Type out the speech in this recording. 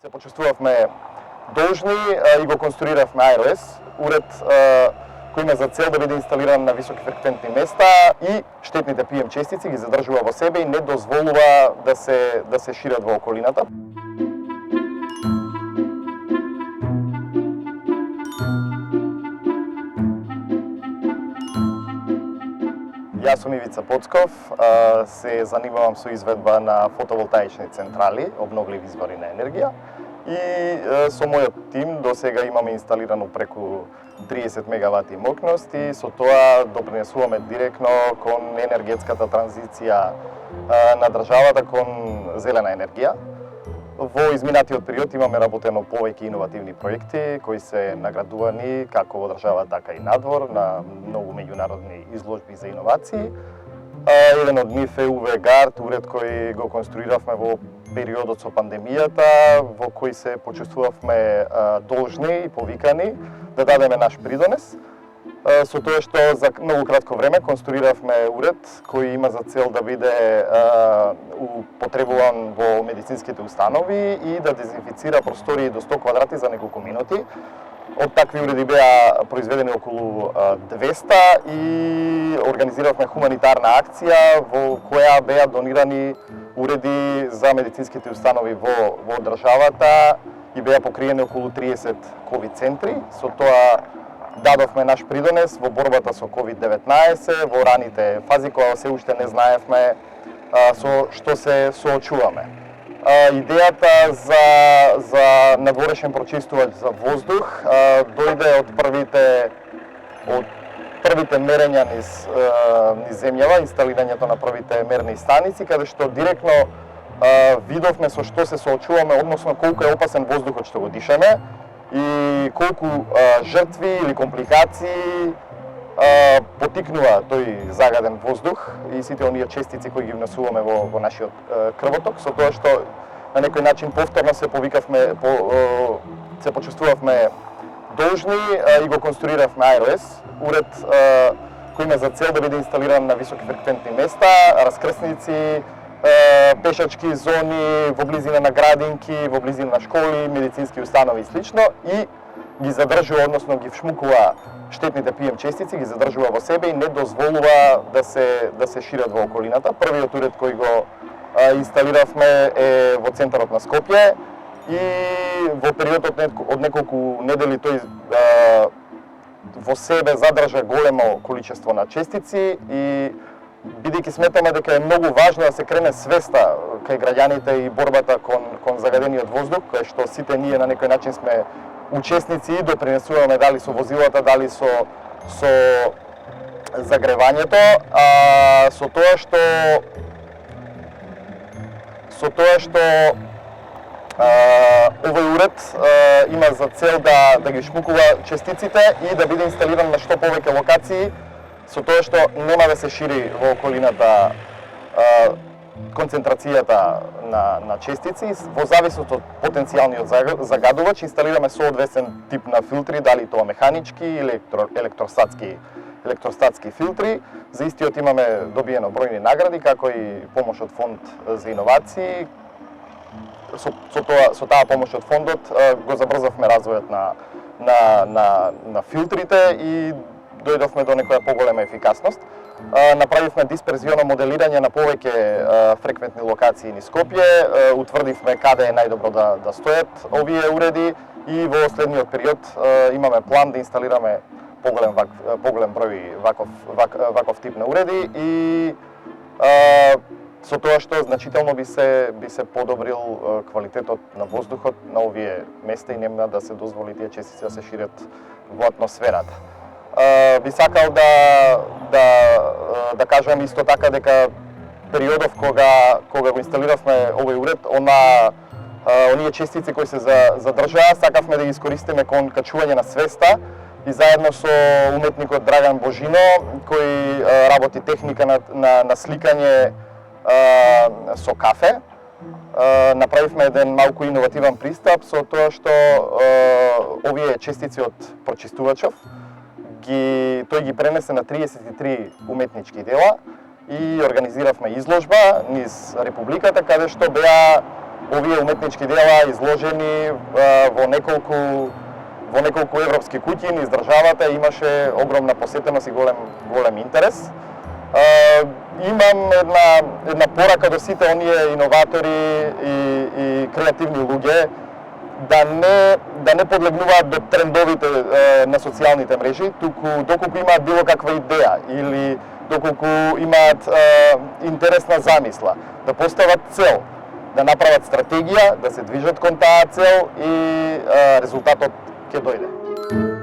Се почувствувавме должни и го конструиравме iOS, уред кој има за цел да биде инсталиран на високи фреквентни места и штетните PM честици ги задржува во себе и не дозволува да се шират во околината. Јас сум Ивица Поцков, се занимавам со изведба на фотоволтаични централи, обновливи извори на енергија и со мојот тим до сега имаме инсталирано преку 30 мегавати мощност и со тоа допринесуваме директно кон енергетската транзиција на државата кон зелена енергија. Во изминатиот период имаме работено повеќе иновативни проекти кои се наградувани како во држава, така и надвор на многу меѓународни изложби за иновации. Еден од нив е UV Guard, уред кој го конструиравме во периодот со пандемијата, во кој се почувствувавме должни и повикани да дадеме наш придонес. Со тоа што за многу кратко време конструиравме уред кој има за цел да биде употребуван во медицинските установи и да дезинфицира простории до 100 квадрати за неколку минути. Од такви уреди беа произведени околу 200 и организиравме хуманитарна акција во која беа донирани уреди за медицинските установи во државата и беа покриени околу 30 ковид центри. Со тоа дадовме наш придонес во борбата со COVID-19, во раните фази кога се уште не знаевме со што се соочуваме. Идејата за надворешен прочистувач за воздух дојде од првите мерења низ земјава, инсталирањето на првите мерни станици, каде што директно видовме со што се соочуваме, односно колку е опасен воздухот што го дишеме и колку жртви или компликации потикнува тој загаден воздух и сите оние честици кои ги внесуваме во нашиот крвоток, со тоа што на некој начин повторно се повикавме, се почувствувавме должни и го конструиравме iOS, уред кој има за цел да биде инсталиран на високи фреквентни места, раскрсници, пешачки зони, во близина на градинки, во близина на школи, медицински установи и слично и ги задржува, односно ги вшмукува штетните PM честици, ги задржува во себе и не дозволува да се шират во околината. Првиот уред кој го инсталиравме е во центарот на Скопје и во периодот од неколку недели тој во себе задржа големо количество на честици и бидејќи сметаме дека е многу важно да се крене свеста кај граѓаните и борбата кон загадениот воздух, кај што сите ние на некој начин сме учесници и допринесуваме дали со возилата, дали со загревањето, со тоа што овој уред има за цел да ги шмукува честиците и да биде инсталиран на што повеќе локации, со тоа што нема да се шири во околината концентрацијата на честици. Во зависност од потенцијалниот загадувач инсталираме соодветен тип на филтри, дали тоа механички или електростатски филтри. За истиот имаме добиено бројни награди, како и помош од фонд за иновации. Со таа помош од фондот го забрзавме развојот на филтрите и дојдовме до некоја поголема ефикасност. Направивме дисперзионо моделирање на повеќе фреквентни локации низ Скопје, утврдивме каде е најдобро да стојат овие уреди и во следниот период имаме план да инсталираме поголем број ваков тип на уреди и со тоа што значително би се подобрил квалитетот на воздухот на овие места и нема да се дозволи тие честици да се шират во атмосферата. Би сакал да кажам исто така дека периодов кога го инсталиравме овој уред, оние честици кои се задржаа, сакавме да ги искористиме кон качување на свеста и заедно со уметникот Драган Божино, кој работи техника на сликање со кафе, направивме еден малку иновативен пристап со тоа што овие честици од прочистувачов тој ги пренесе на 33 уметнички дела и организиравме изложба низ Републиката, каде што беа овие уметнички дела изложени во неколку европски куќи низ државата, имаше огромна посетеност и голем интерес. Имам една порака до сите оние иноватори и креативни луѓе да не подлегнуваат до трендовите на социјалните мрежи, туку доколку имаат било каква идеја или доколку имаат интересна замисла, да постават цел, да направат стратегија, да се движат кон таа цел и резултатот ќе дојде.